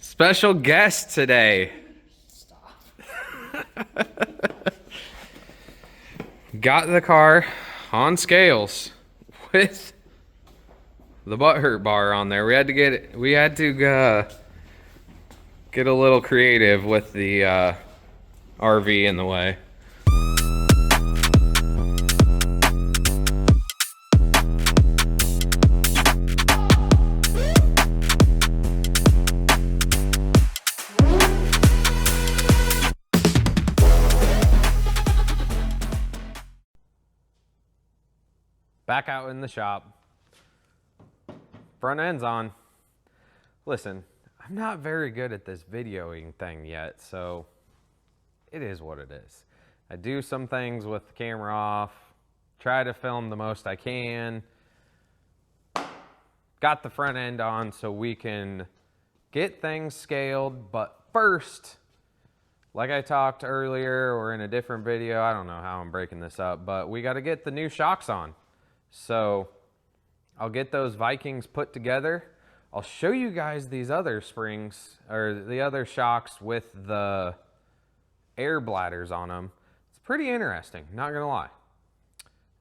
Special guest today. Stop. Got the car on scales with the butthurt bar on there. We had to get a little creative with the RV in the way. Back out in the shop. Front end's on. Listen, I'm not very good at this videoing thing yet, so it is what it is. I do some things with the camera off, try to film the most I can. Got the front end on so we can get things scaled, but first, like I talked earlier or in a different video, I don't know how I'm breaking this up, but we got to get the new shocks on. So I'll get those Vikings put together. I'll show you guys these other springs or the other shocks with the air bladders on them. It's pretty interesting, not gonna lie.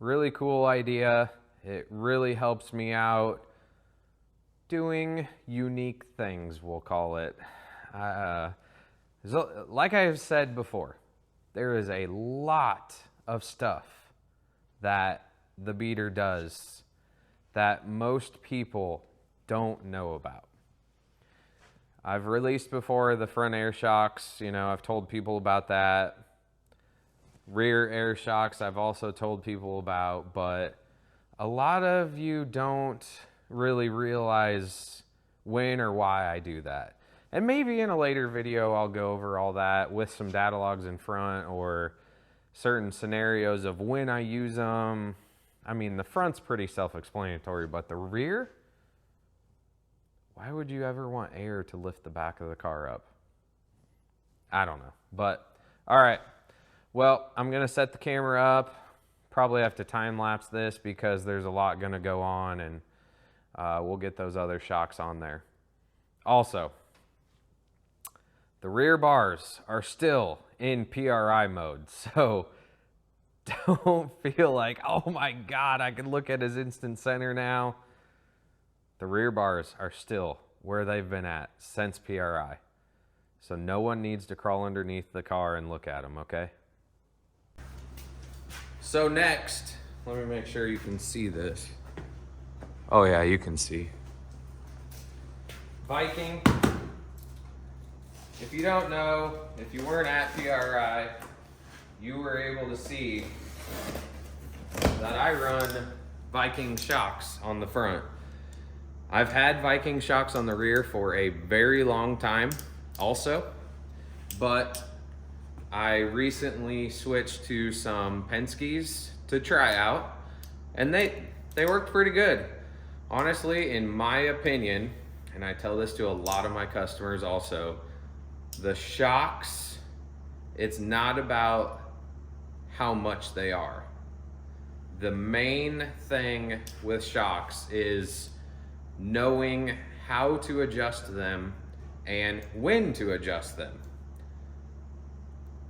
Really cool idea. It really helps me out doing unique things, we'll call it. Like I've said before, there is a lot of stuff that the beater does that most people don't know about. I've released before the front air shocks, you know, I've told people about that. Rear air shocks I've also told people about, but a lot of you don't really realize when or why I do that. And maybe in a later video I'll go over all that with some data logs in front or certain scenarios of when I use them. I mean, the front's pretty self-explanatory, but the rear? Why would you ever want air to lift the back of the car up? I don't know, but all right. Well, I'm gonna set the camera up. Probably have to time lapse this because there's a lot gonna go on, and we'll get those other shocks on there. Also, the rear bars are still in PRI mode, so don't feel like, oh my God, I can look at his instant center now. The rear bars are still where they've been at since PRI. So no one needs to crawl underneath the car and look at them, okay? So next, let me make sure you can see this. Oh yeah, you can see. Viking. If you don't know, if you weren't at PRI, you were able to see that I run Viking shocks on the front. I've had Viking shocks on the rear for a very long time also, but I recently switched to some Penskes to try out, and they worked pretty good. Honestly, in my opinion, and I tell this to a lot of my customers also, the shocks, it's not about how much they are. The main thing with shocks is knowing how to adjust them and when to adjust them.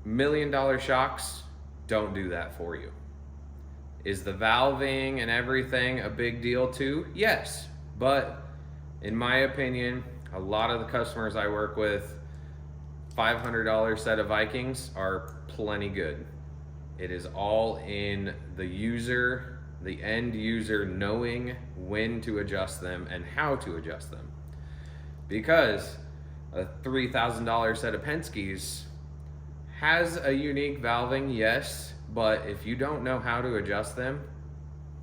$1 million shocks don't do that for you. Is the valving and everything a big deal too? Yes, but in my opinion, a lot of the customers I work with, $500 set of Vikings are plenty good. It is all in the user, the end user knowing when to adjust them and how to adjust them. Because a $3,000 set of Penskes has a unique valving, yes, but if you don't know how to adjust them,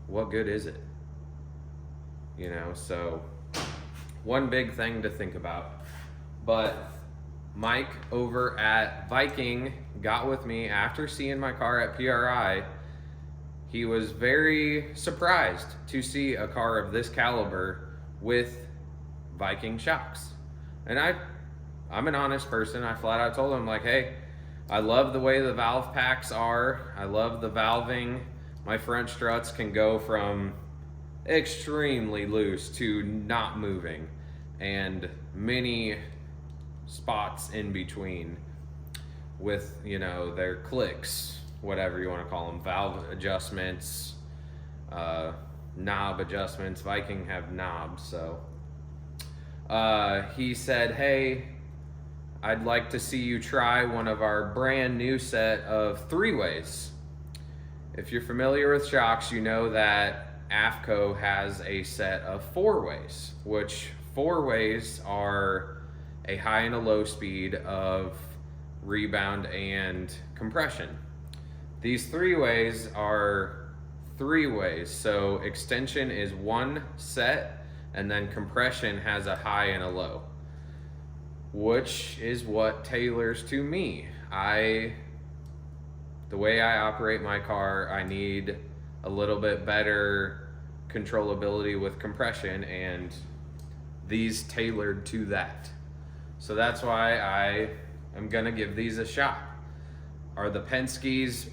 what good is it? You know, so one big thing to think about. But Mike over at Viking got with me after seeing my car at PRI. He was very surprised to see a car of this caliber with Viking shocks. And I'm an honest person. I flat out told him, like, hey, I love the way the valve packs are. I love the valving. My front struts can go from extremely loose to not moving. And many spots in between with, you know, their clicks, whatever you want to call them, valve adjustments, knob adjustments. Viking have knobs. So he said, hey, I'd like to see you try one of our brand new set of 3-ways. If you're familiar with shocks, you know that AFCO has a set of 4-ways, which 4-ways are a high and a low speed of rebound and compression. These 3-ways are 3-ways, so extension is one set, and then compression has a high and a low, which is what tailors to me. The way I operate my car, I need a little bit better controllability with compression, and these tailored to that. So that's why I am gonna give these a shot. Are the Penskes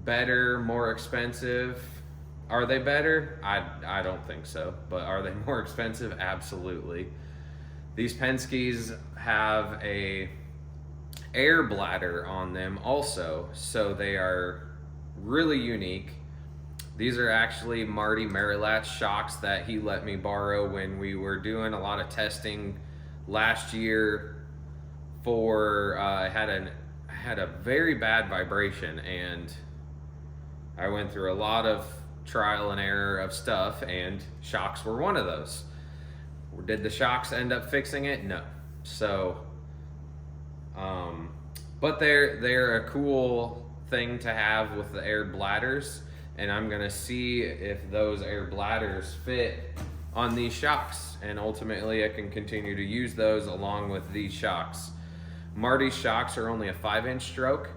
better, more expensive? Are they better? I don't think so, but are they more expensive? Absolutely. These Penskes have a air bladder on them also, so they are really unique. These are actually Marty Marilat's shocks that he let me borrow when we were doing a lot of testing last year for I had a very bad vibration, and I went through a lot of trial and error of stuff, and shocks were one of those. Did the shocks end up fixing it? No. So but they're a cool thing to have with the air bladders, and I'm gonna see if those air bladders fit on these shocks, and ultimately I can continue to use those along with these shocks. Marty's shocks are only a 5-inch stroke,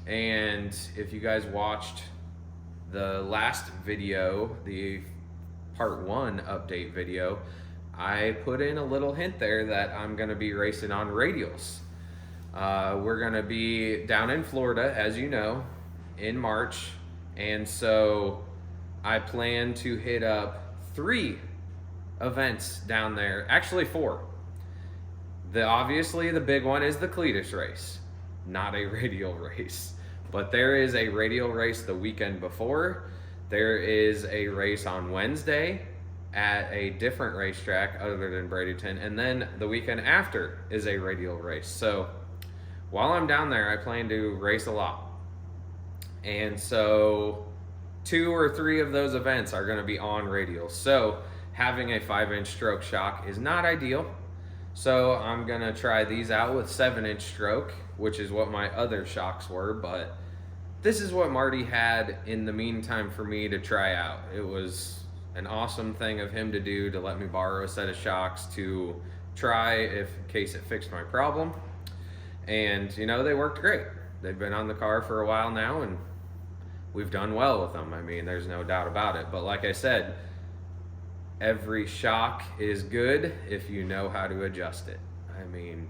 and if you guys watched the last video, the part 1 update video, I put in a little hint there that I'm gonna be racing on Radials. We're gonna be down in Florida, as you know, in March, and so I plan to hit up 3 events down there, actually 4. Obviously the big one is the Cleetus race, not a Radial race, but there is a Radial race the weekend before. There is a race on Wednesday at a different racetrack other than Bradenton, and then the weekend after is a Radial race. So while I'm down there, I plan to race a lot, and so 2 or 3 of those events are going to be on Radial. So having a 5-inch stroke shock is not ideal, so I'm going to try these out with 7-inch stroke, which is what my other shocks were, but this is what Marty had in the meantime for me to try out. It was an awesome thing of him to do, to let me borrow a set of shocks to try in case it fixed my problem. And you know, they worked great. They've been on the car for a while now, and we've done well with them. I mean, there's no doubt about it. But like I said, every shock is good if you know how to adjust it. I mean,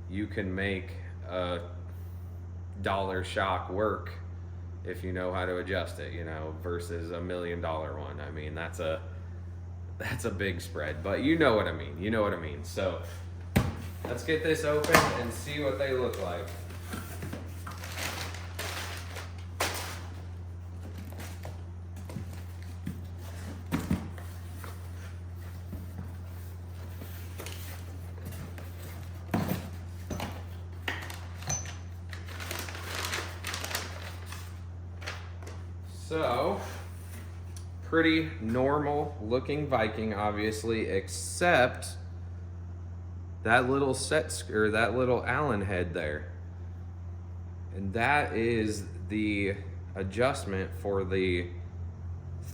you can make a $1 shock work if you know how to adjust it, you know, versus $1 million one. I mean, that's a big spread, but you know what I mean. You know what I mean. So let's get this open and see what they look like. So, pretty normal looking Viking, obviously, except that little that little Allen head there. And that is the adjustment for the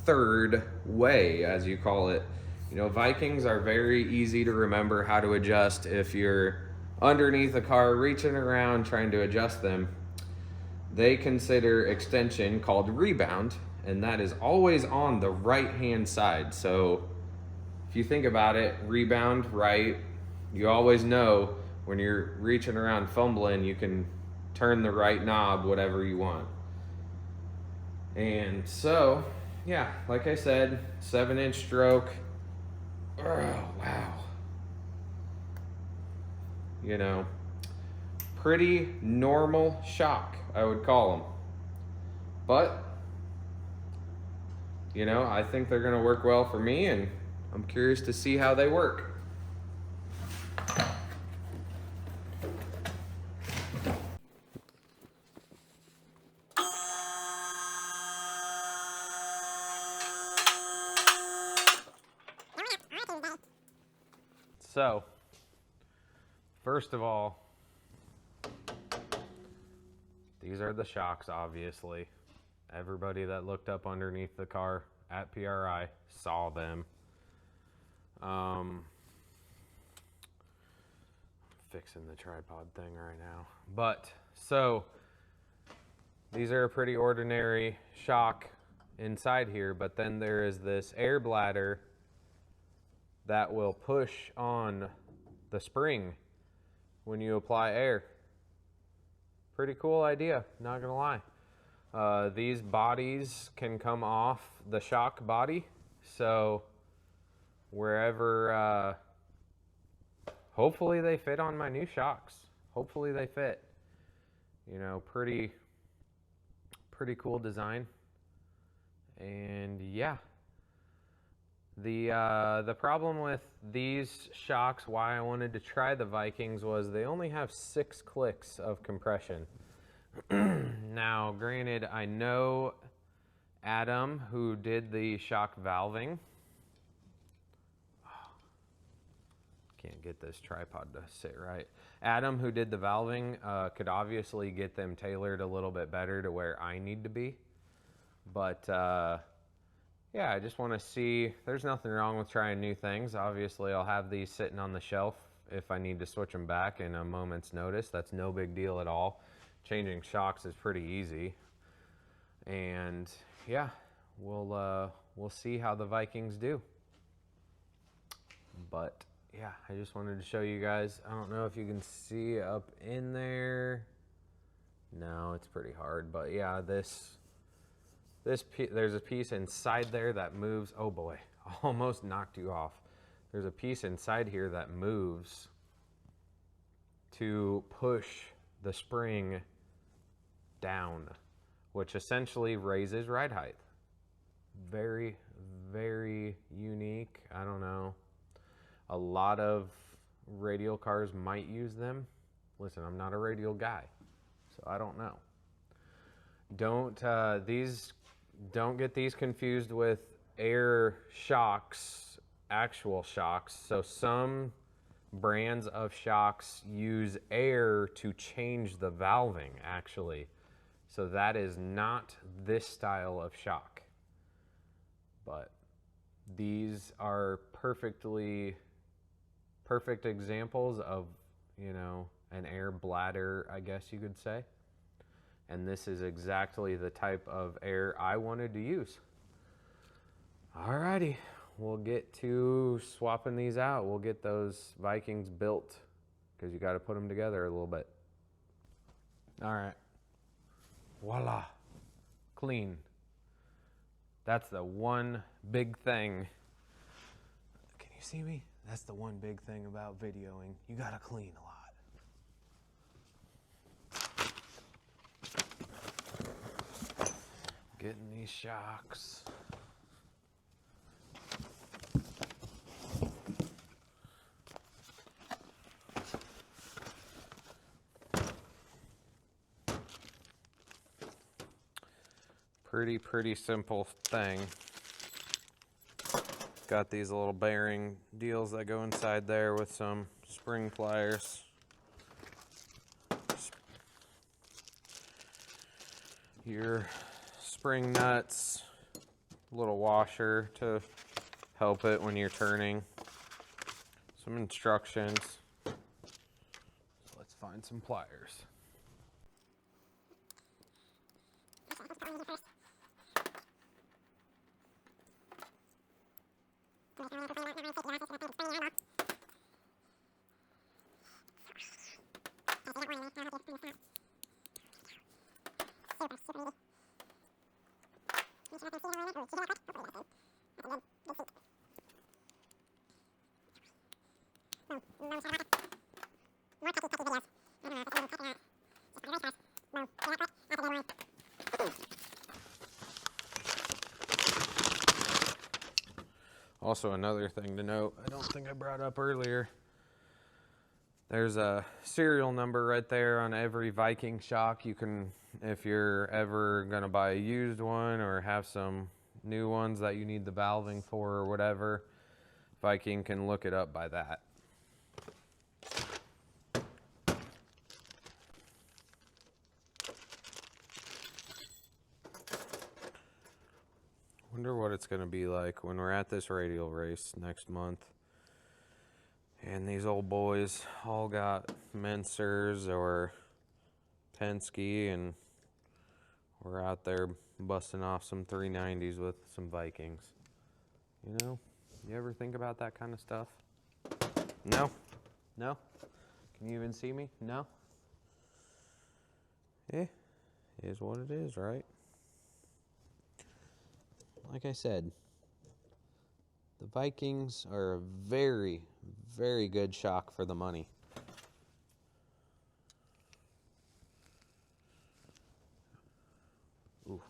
3rd way, as you call it. You know, Vikings are very easy to remember how to adjust if you're underneath a car reaching around trying to adjust them. They consider extension called rebound, and that is always on the right-hand side. So if you think about it, rebound, right, you always know when you're reaching around fumbling, you can turn the right knob, whatever you want. And so, yeah, like I said, 7-inch stroke. Oh, wow. you know, pretty normal shock, I would call them. But, you know, I think they're gonna work well for me, and I'm curious to see how they work. So, first of all, these are the shocks, obviously. Everybody that looked up underneath the car at PRI saw them. Fixing the tripod thing right now. But, so, these are a pretty ordinary shock inside here, but then there is this air bladder that will push on the spring when you apply air. Pretty cool idea, not gonna lie. These bodies can come off the shock body, so wherever, hopefully they fit on my new shocks. Hopefully they fit. You know, pretty cool design. And yeah. The problem with these shocks, why I wanted to try the Vikings, was they only have 6 clicks of compression. Now, granted, I know Adam, who did the shock valving. Can't get this tripod to sit right. Adam, who did the valving, could obviously get them tailored a little bit better to where I need to be. But, yeah, I just want to see. There's nothing wrong with trying new things. Obviously, I'll have these sitting on the shelf if I need to switch them back in a moment's notice. That's no big deal at all. Changing shocks is pretty easy. And, yeah, we'll see how the Vikings do. But, yeah, I just wanted to show you guys. I don't know if you can see up in there. No, it's pretty hard. But, yeah, there's a piece inside there that moves. Oh boy, almost knocked you off. There's a piece inside here that moves to push the spring down, which essentially raises ride height. Very, very unique. I don't know. A lot of Radial cars might use them. Listen, I'm not a Radial guy, so I don't know. Don't get these confused with air shocks, actual shocks. So some brands of shocks use air to change the valving, actually. So that is not this style of shock. But these are perfect examples of, you know, an air bladder, I guess you could say. And this is exactly the type of air I wanted to use. Alrighty, we'll get to swapping these out. We'll get those Vikings built, because you got to put them together a little bit. Alright, voila, clean. That's the one big thing. Can you see me? That's the one big thing about videoing. You got to clean a lot. Getting these shocks. Pretty simple thing. Got these little bearing deals that go inside there with some spring pliers. Your spring nuts, little washer to help it when you're turning. Some instructions. So let's find some pliers. also another thing to note, I don't think I brought up earlier. There's a serial number right there on every Viking shock. You can, if you're ever gonna buy a used one or have some new ones that you need the valving for or whatever, Viking can look it up by that. Wonder what it's gonna be like when we're at this Radial race next month. And these old boys all got Mensers or Penskes, and we're out there busting off some 390s with some Vikings. You know, you ever think about that kind of stuff? No? No? Can you even see me? No? Eh, is what it is, right? Like I said, the Vikings are a very, very good shock for the money. Ooh.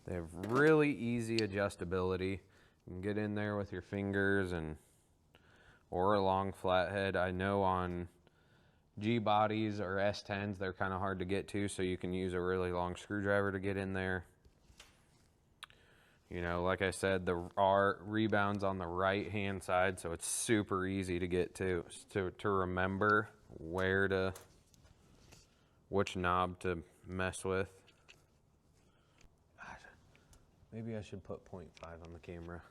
They have really easy adjustability. You can get in there with your fingers or a long flathead. I know on G bodies or S10s, they're kind of hard to get to, so you can use a really long screwdriver to get in there. You know, like I said, the rebound's on the right hand side, so it's super easy to get to remember which knob to mess with. God, maybe I should put 0.5 on the camera.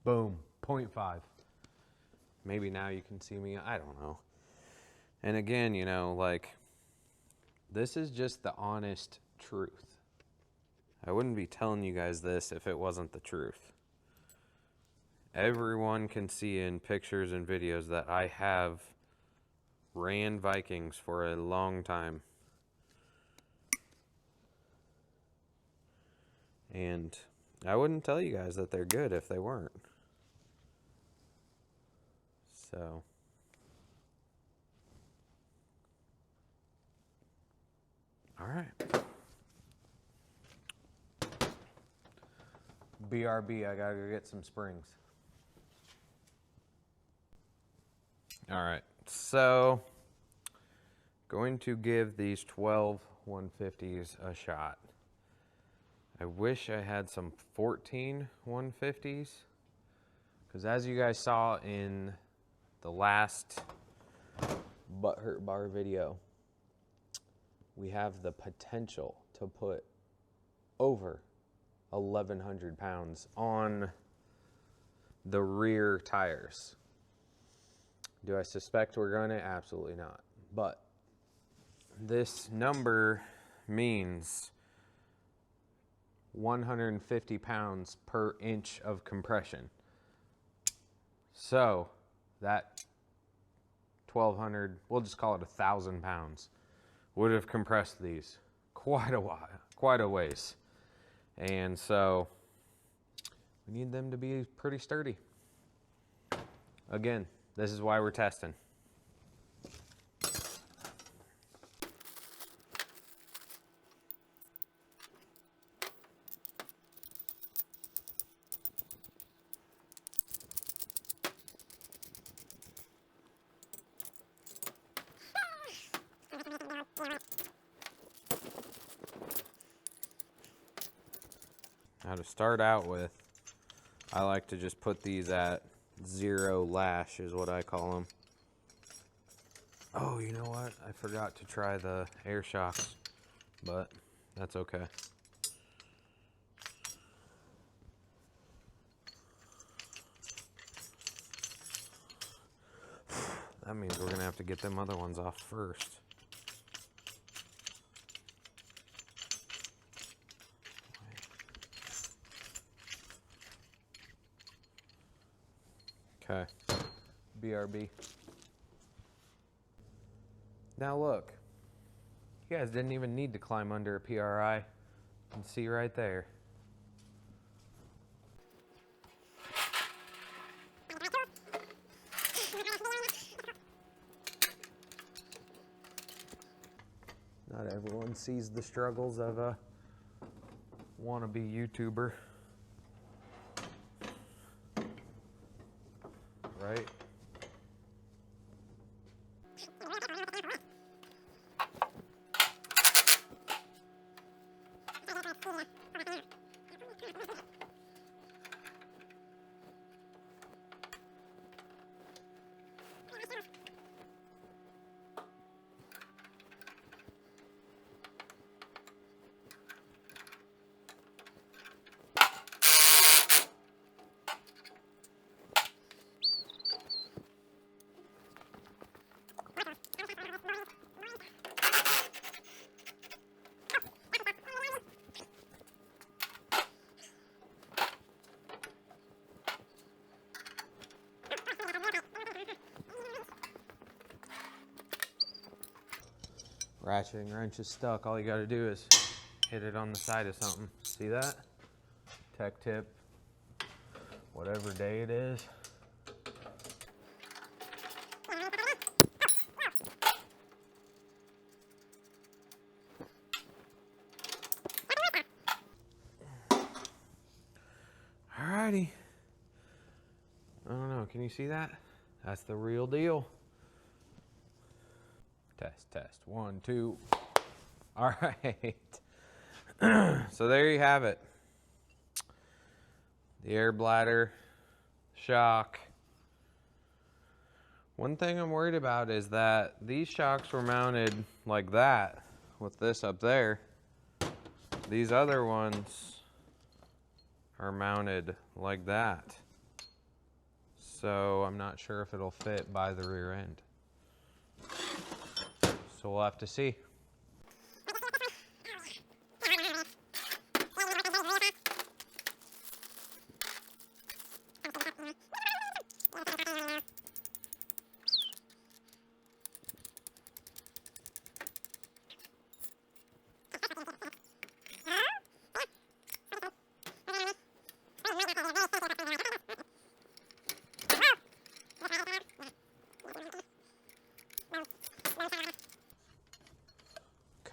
Boom, 0.5. Maybe now you can see me, I don't know. And again, you know, like, this is just the honest truth. I wouldn't be telling you guys this if it wasn't the truth. Everyone can see in pictures and videos that I have ran Vikings for a long time. And I wouldn't tell you guys that they're good if they weren't. So, all right. BRB, I gotta go get some springs. All right, so going to give these 12 150s a shot. I wish I had some 14 150s, because as you guys saw in the last Butthurt Bar video, we have the potential to put over 1,100 pounds on the rear tires. Do I suspect we're going to? Absolutely not. But this number means 150 pounds per inch of compression. So that 1,200, we'll just call it 1,000 pounds, would have compressed these quite a while, quite a ways. And so we need them to be pretty sturdy. Again, this is why we're testing. Now to start out with, I like to just put these at 0 lash is what I call them. Oh, you know what? I forgot to try the air shocks, but that's okay. That means we're gonna have to get them other ones off first. Okay, BRB. Now look, you guys didn't even need to climb under a PRI. You can see right there. Not everyone sees the struggles of a wannabe YouTuber. Right? Ratcheting wrench is stuck. All you got to do is hit it on the side of something. See that? Tech tip, whatever day it is. Alrighty. I don't know, can you see that? That's the real deal. Test, test, 1, 2. All right. So there you have it. The air bladder, shock. One thing I'm worried about is that these shocks were mounted like that with this up there. These other ones are mounted like that. So I'm not sure if it'll fit by the rear end. So we'll have to see.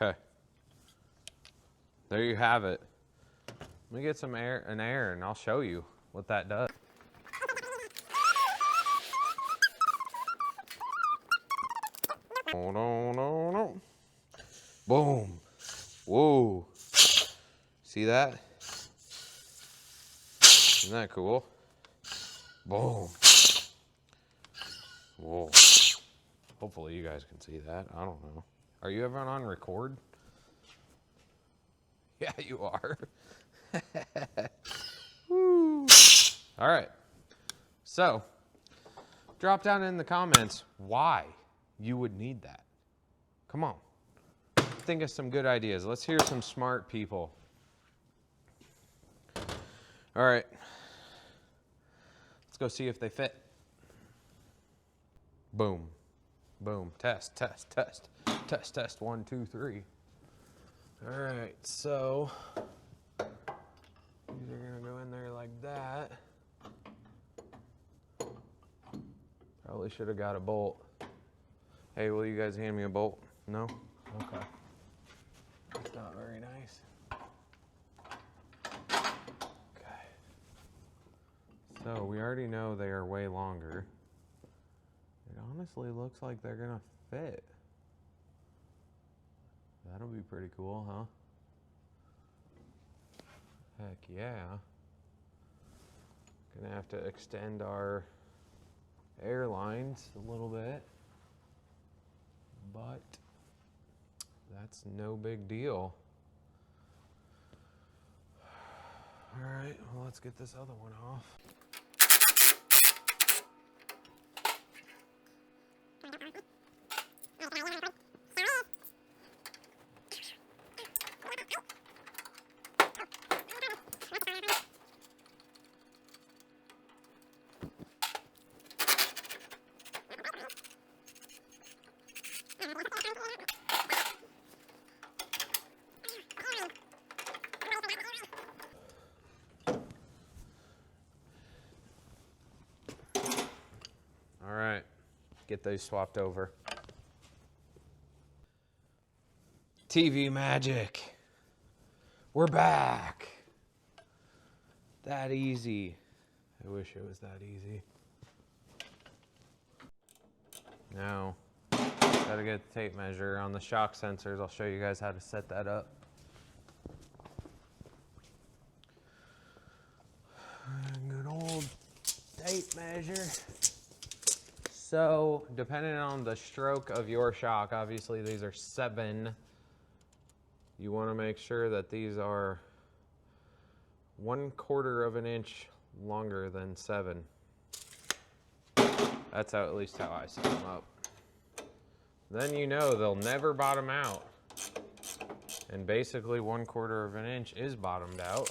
Okay, there you have it. Let me get some air and I'll show you what that does. Oh, no, no, no. Boom. Whoa. See that? Isn't that cool? Boom. Whoa. Hopefully you guys can see that. I don't know. Are you ever on record? Yeah, you are. Woo. All right. So, drop down in the comments why you would need that. Come on. Think of some good ideas. Let's hear some smart people. All right. Let's go see if they fit. Boom. Boom. Test, test, test. Test, test. 1, 2, 3. All right, so these are gonna go in there like that. Probably should have got a bolt. Hey, will you guys hand me a bolt? No? Okay. That's not very nice. Okay. So we already know they are way longer. It honestly looks like they're gonna fit. That'll be pretty cool, huh? Heck yeah. Gonna have to extend our air lines a little bit, but that's no big deal. All right, well, let's get this other one off. All right, get those swapped over. TV magic. We're back. That easy. I wish it was that easy. Now, gotta get the tape measure on the shock sensors. I'll show you guys how to set that up. Good old tape measure. So, depending on the stroke of your shock, obviously these are 7. You want to make sure that these are 1/4 of an inch longer than 7. That's how, at least how I set them up. Then you know they'll never bottom out. And basically 1/4 of an inch is bottomed out.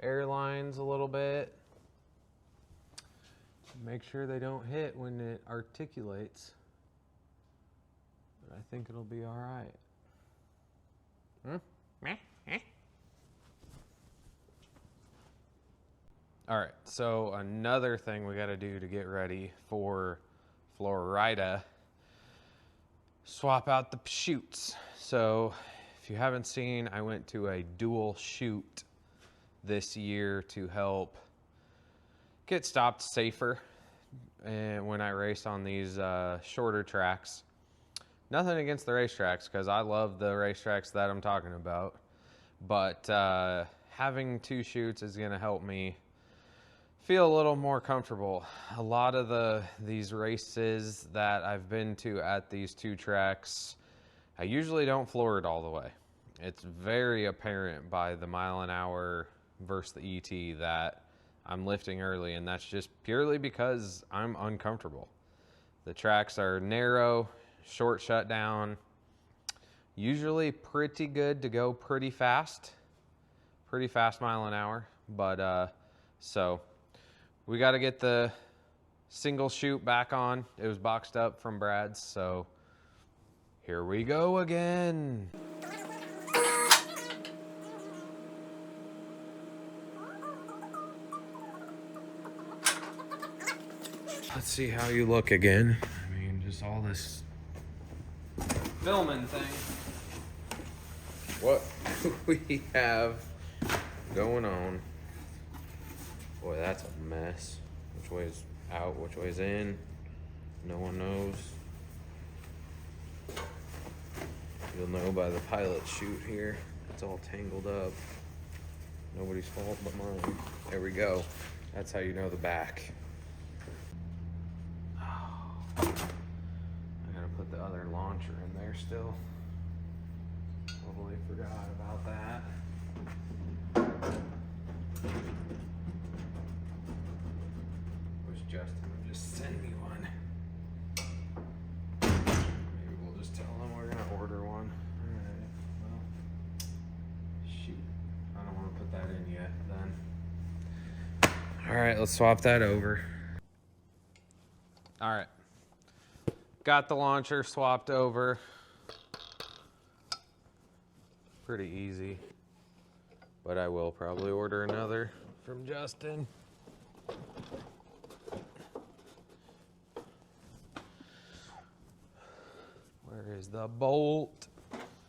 Airlines a little bit. Make sure they don't hit when it articulates. But I think it'll be all right. All right, so another thing we gotta do to get ready for Florida, swap out the chutes. So if you haven't seen, I went to a dual chute this year to help get stopped safer and when I race on these shorter tracks. Nothing against the racetracks, because I love the racetracks that I'm talking about, but having 2 chutes is going to help me feel a little more comfortable. A lot of these races that I've been to at these 2 tracks, I usually don't floor it all the way. It's very apparent by the mile an hour versus the ET that I'm lifting early, and that's just purely because I'm uncomfortable. The tracks are narrow, short shutdown, usually pretty good to go pretty fast mile an hour, but so we got to get the single chute back on. It was boxed up from Brad's, so here we go again. Let's see how you look again. I mean, just all this filming thing. What we have going on. Boy, that's a mess. Which way's out, which way's in? No one knows. You'll know by the pilot chute here. It's all tangled up. Nobody's fault but mine. There we go. That's how you know the back. I gotta put the other launcher in there still. Totally forgot about that. Wish Justin would just send me one. Maybe we'll just tell him we're gonna order one. Alright, well, shoot. I don't wanna put that in yet then. Alright, let's swap that over. Alright. Got the launcher swapped over. Pretty easy. But I will probably order another from Justin. Where is the bolt?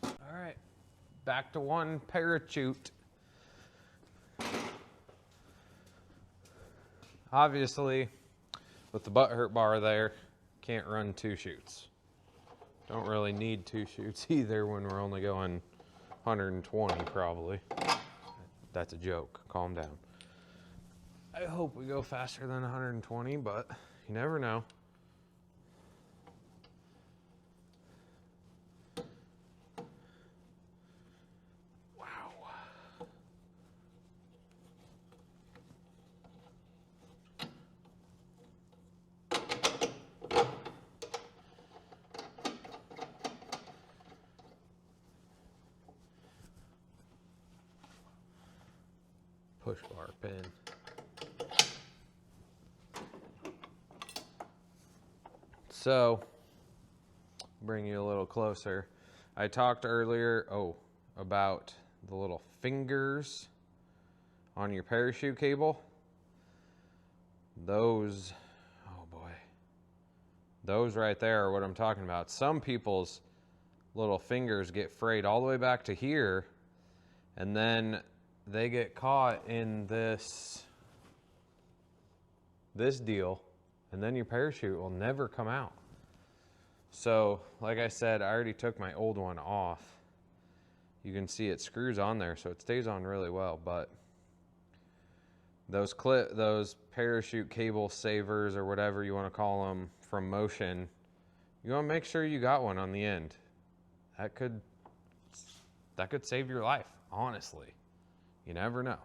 Alright. Back to 1 parachute. Obviously, with the butt hurt bar there, can't run 2 chutes. Don't really need 2 chutes either when we're only going 120 probably. That's a joke. Calm down. I hope we go faster than 120, but you never know. Push bar pin. So, bring you a little closer. I talked earlier, about the little fingers on your parachute cable. Those, oh boy, those right there are what I'm talking about. Some people's little fingers get frayed all the way back to here, and then they get caught in this deal, and then your parachute will never come out. So, like I said, I already took my old one off. You can see it screws on there, so it stays on really well, but those parachute cable savers, or whatever you want to call them, from Motion, you want to make sure you got one on the end. That could save your life, honestly. You never know.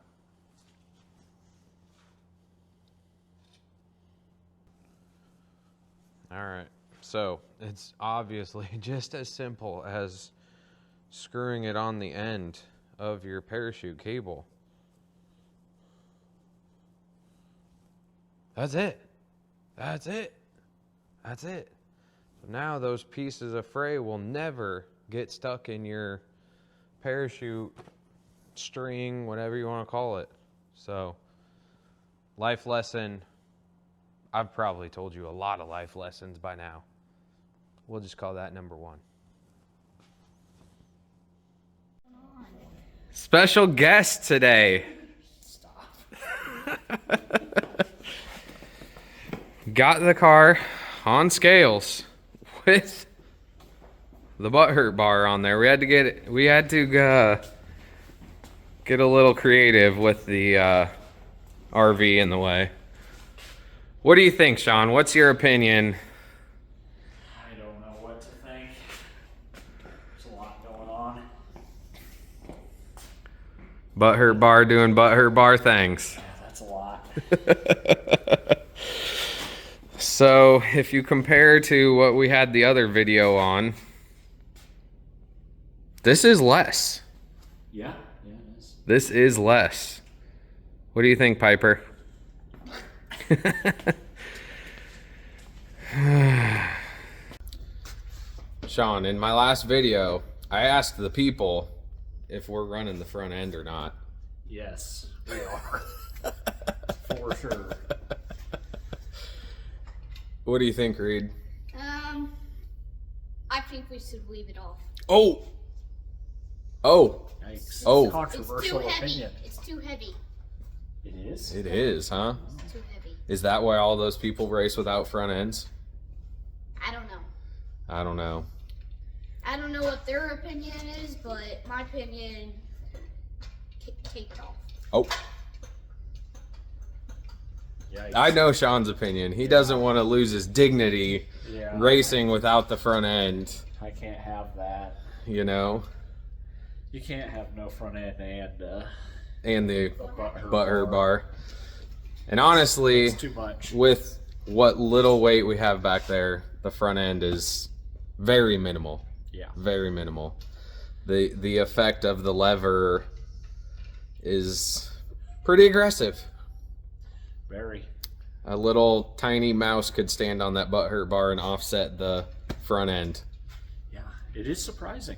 All right, so it's obviously just as simple as screwing it on the end of your parachute cable. That's it. That's it. That's it. So now those pieces of fray will never get stuck in your parachute string, whatever you want to call it. So, life lesson. I've probably told you a lot of life lessons by now. We'll just call that number 1. Special guest today. Stop. Got the car on scales with the butt hurt bar on there. We had to get a little creative with the RV in the way. What do you think, Sean? What's your opinion? I don't know what to think. There's a lot going on. Butt hurt bar doing butt hurt bar things. Yeah, that's a lot. So, if you compare to what we had the other video on, this is less. Yeah, it is. This is less. What do you think, Piper? Sean, in my last video, I asked the people if we're running the front end or not. Yes, we are. For sure. What do you think, Reed? I think we should leave it off. Oh! Yikes. Oh. Controversial It's too heavy. opinion. It's too heavy. It is? It is, huh? It's too heavy. Is that why all those people race without front ends? I don't know. I don't know. I don't know what their opinion is, but my opinion, take it off. Oh, Yikes. I know Sean's opinion. He doesn't want to lose his dignity racing without the front end, I can't have that. you know? You can't have no front end And the a butt hurt bar. And honestly, It's too much. with what little weight we have back there, the front end is very minimal. Yeah. Very minimal. The effect of the lever is pretty aggressive. Very. A little tiny mouse could stand on that butt hurt bar and offset the front end. Yeah. It is surprising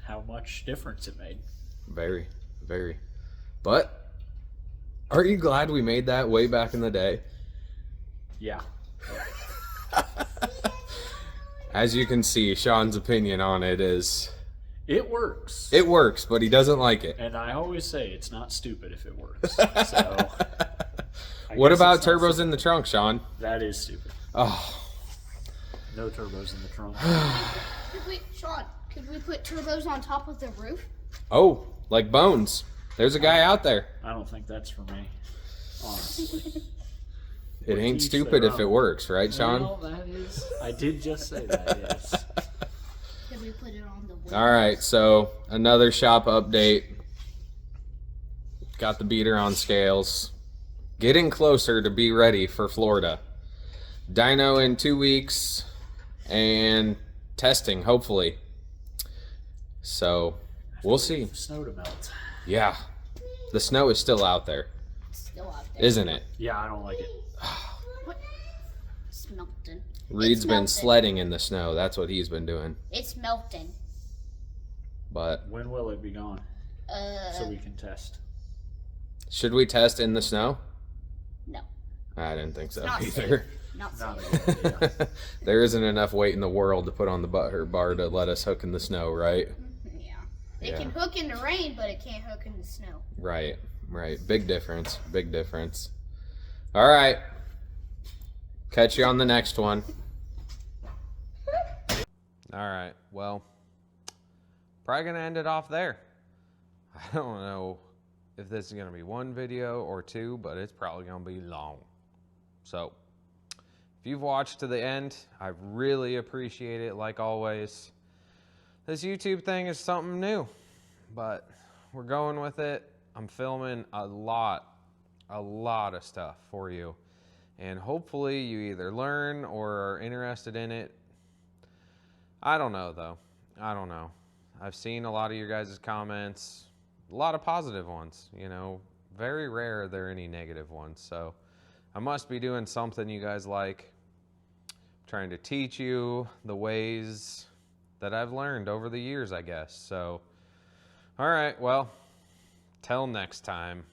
how much difference it made. Very, very. But aren't you glad we made that way back in the day? Yeah. As you can see, Sean's opinion on it is It works. it works, but he doesn't like it. And I always say it's not stupid if it works. So What guess about it's not turbos stupid. in the trunk, Sean? That is stupid. Oh, No turbos in the trunk. Sean, could we put turbos on top of the roof? oh, like Bones. There's a guy out there. I don't think that's for me. Honestly. It ain't Each stupid their if it own. works, right, Sean? Well, that is. I did just say that, yes. Could we put it on the wheel? All right, so another shop update. Got the beater on scales. Getting closer to be ready for Florida. Dyno in 2 weeks and testing, hopefully. So we'll see. Snow to melt. Yeah, the snow is still out there, It's still out there. isn't it? Yeah, I don't like it. What? It's melting. Reed's been melting. sledding in the snow. That's what he's been doing. It's melting. But When will it be gone? So we can test. should we test in the snow? No. I didn't think so Not either. Not Not safe. a good idea. There isn't enough weight in the world to put on the butthurt bar to let us hook in the snow, right? Yeah. It Yeah. can hook in the rain, but it can't hook in the snow. Right, right. Big difference. Big difference. All right. Catch you on the next one. All right. Well, probably going to end it off there. I don't know if this is going to be one video or two, but it's probably going to be long. So, if you've watched to the end, I really appreciate it, like always. This YouTube thing is something new, but we're going with it. I'm filming a lot of stuff for you. And hopefully you either learn or are interested in it. I don't know, though. I don't know. I've seen a lot of your guys' comments, a lot of positive ones, you know. Very rare are there any negative ones. So I must be doing something you guys like. I'm trying to teach you the ways that I've learned over the years, I guess. So, all right, well, till next time.